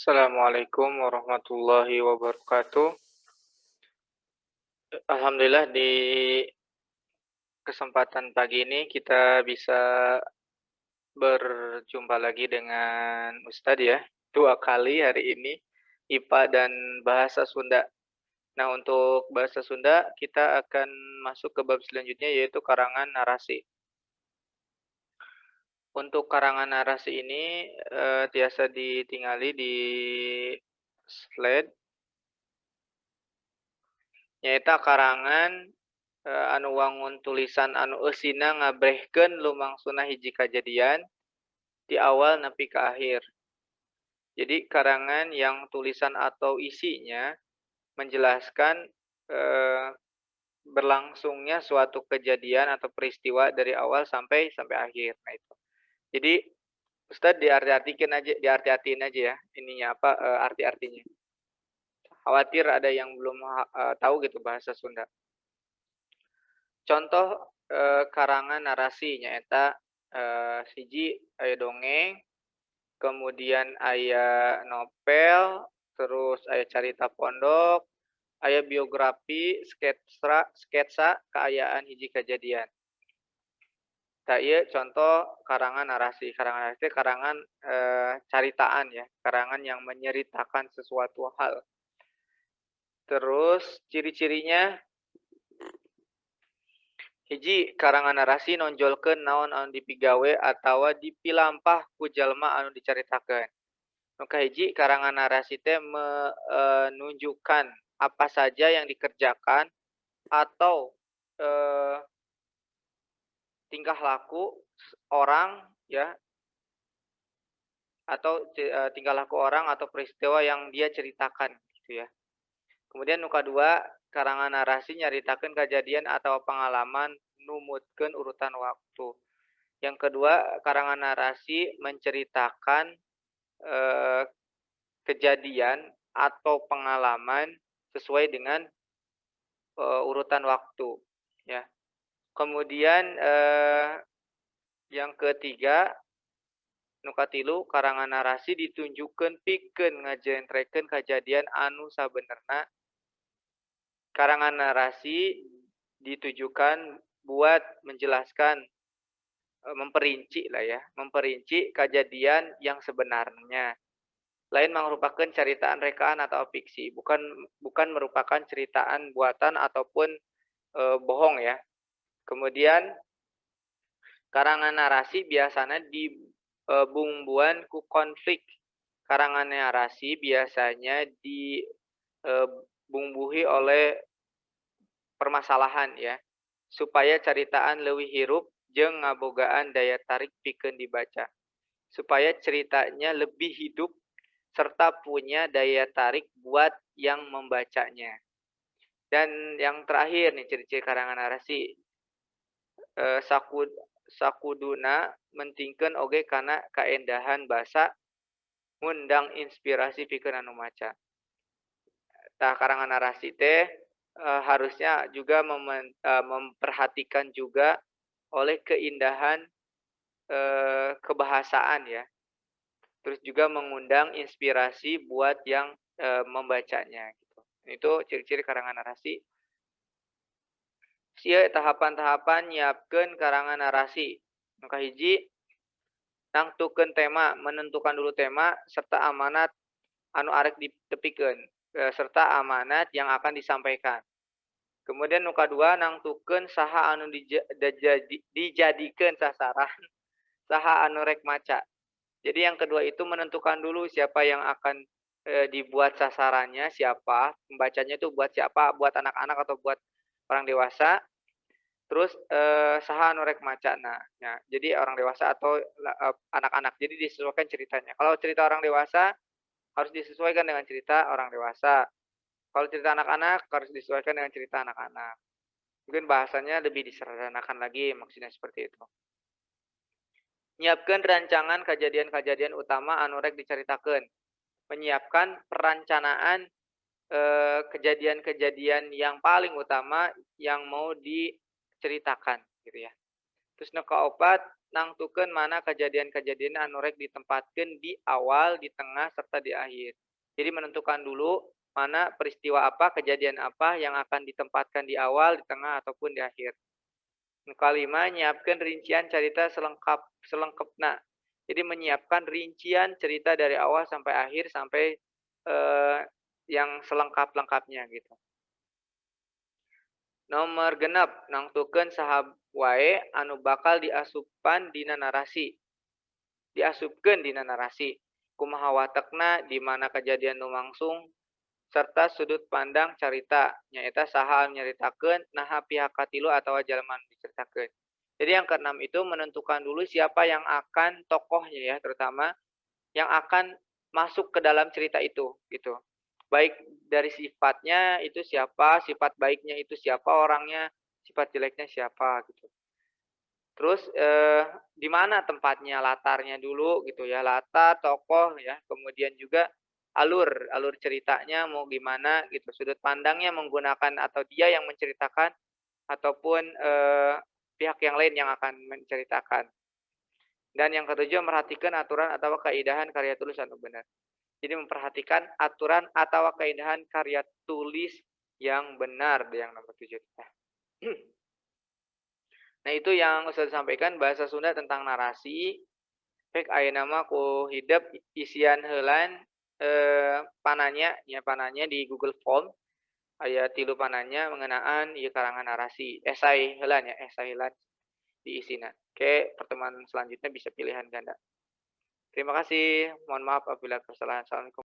Assalamualaikum warahmatullahi wabarakatuh. Alhamdulillah di kesempatan pagi ini kita bisa berjumpa lagi dengan Ustadz ya. 2 kali hari ini, IPA dan bahasa Sunda. Nah, untuk bahasa Sunda kita akan masuk ke bab selanjutnya yaitu karangan narasi. Untuk karangan narasi ini, tiasa ditingali di slide, nyaeta karangan anu wangun tulisan anu eusina ngabrehkeun lumangsuna hiji kajadian di awal nepi ka akhir. Jadi karangan yang tulisan atau isinya menjelaskan eh, berlangsungnya suatu kejadian atau peristiwa dari awal sampai akhir. Nah itu. Jadi Ustadz diarti-artiin aja ya ininya apa arti-artinya. Khawatir ada yang belum tahu gitu bahasa Sunda. Contoh karangan narasi nyaeta siji aya dongeng, kemudian aya novel, terus aya carita pondok, aya biografi, sketsa kaayaan hiji kejadian. Tah ieu contoh karangan narasi. Karangan narasi karangan caritaan ya, karangan yang menceritakan sesuatu hal. Terus ciri-cirinya hiji karangan narasi nonjolkeun naon anu dipigawe atawa dipilampah ku jalma anu dicaritakeun. Nu kahiji karangan narasi teh menunjukkan apa saja yang dikerjakan atau tingkah laku orang ya atau tingkah laku orang atau peristiwa yang dia ceritakan gitu ya. Kemudian nu kadua karangan narasi nyaritakeun kejadian atau pengalaman numutkeun urutan waktu. Yang kedua, karangan narasi menceritakan eh, kejadian atau pengalaman sesuai dengan urutan waktu, ya. Kemudian yang ketiga, nu katilu karangan narasi ditunjukkeun pikeun ngajentrekeun kejadian anu sabenerna. Karangan narasi ditujukan buat menjelaskan memperinci lah ya, memperinci kejadian yang sebenarnya. Lain merupakan ceritaan rekaan atau fiksi, bukan merupakan ceritaan buatan ataupun bohong ya. Kemudian karangan narasi biasanya dibumbuan ku konflik. Karangan narasi biasanya dibumbuhi oleh permasalahan ya, supaya ceritaan leuwih hirup jeung ngabogaan daya tarik pikeun dibaca. Supaya ceritanya lebih hidup serta punya daya tarik buat yang membacanya. Dan yang terakhir nih ciri-ciri karangan narasi, sakuduna mentingkeun oge kana kaendahan basa ngundang inspirasi pikeun anu maca. Tah karangan narasi teh harusnya juga memperhatikan juga oleh keindahan kebahasaan ya. Terus juga mengundang inspirasi buat yang membacanya gitu. Itu ciri-ciri karangan narasi. Sia tahapan-tahapan nyiapkeun karangan narasi. Nu kahiji nangtukeun tema, menentukan dulu tema serta amanat anu arek ditepikeun serta amanat yang akan disampaikan. Kemudian nu kadua nangtukeun saha anu dijadikeun sasaran, saha anu rek maca. Jadi yang kedua itu menentukan dulu siapa yang akan dibuat sasarannya, siapa, pembacanya itu buat siapa, buat anak-anak atau buat orang dewasa. Terus saha anu rek macana. Ya, jadi orang dewasa atau anak-anak. Jadi disesuaikan ceritanya. Kalau cerita orang dewasa harus disesuaikan dengan cerita orang dewasa. Kalau cerita anak-anak harus disesuaikan dengan cerita anak-anak. Mungkin bahasanya lebih disederhanakan lagi, maksudnya seperti itu. Nyiapkeun rancangan kejadian-kejadian utama anu rek dicaritakeun. Menyiapkan perencanaan kejadian-kejadian yang paling utama yang mau diceritakan gitu ya. Terus nu kaopat nangtukeun mana kejadian-kejadian anu rek ditempatkeun di awal, di tengah, serta di akhir. Jadi menentukan dulu mana peristiwa apa, kejadian apa yang akan ditempatkan di awal, di tengah, ataupun di akhir. Nu kalima, nyiapkeun rincian carita selengkapna. Jadi menyiapkan rincian cerita dari awal sampai akhir sampai yang selengkap-lengkapnya gitu. Nomor genep, nangtukeun saha wae anu bakal diasupkan dina narasi. Diasupkeun dina narasi. Kumaha watekna, di mana kejadian lumangsung, serta sudut pandang carita. Nyaeta saha anu nyaritakeun, naha pihak katilu atawa jalma anu dicaritakeun. Jadi yang keenam itu menentukan dulu siapa yang akan tokohnya ya, terutama yang akan masuk ke dalam cerita itu gitu. Baik dari sifatnya itu siapa, sifat baiknya itu siapa orangnya, sifat jeleknya siapa gitu. Terus di mana tempatnya, latarnya dulu gitu ya, latar, tokoh ya, kemudian juga alur ceritanya mau gimana gitu, sudut pandangnya menggunakan atau dia yang menceritakan ataupun pihak yang lain yang akan menceritakan. Dan yang ketujuh, memperhatikan aturan atau kaidahan karya tulis anu benar. Jadi memperhatikan aturan atau kaidahan karya tulis yang benar yang nomor 7. Nah, itu yang Ustaz sampaikan bahasa Sunda tentang narasi. Pek ayeuna mah ku hidep isian heulan pananya nya pananya di Google Form. Aya 3 pananya mengenaan ieu karangan narasi. Esai heula nya, esai heula diisina. Oke, pertemuan selanjutnya bisa pilihan ganda. Terima kasih. Mohon maaf apabila kesalahan. Assalamualaikum.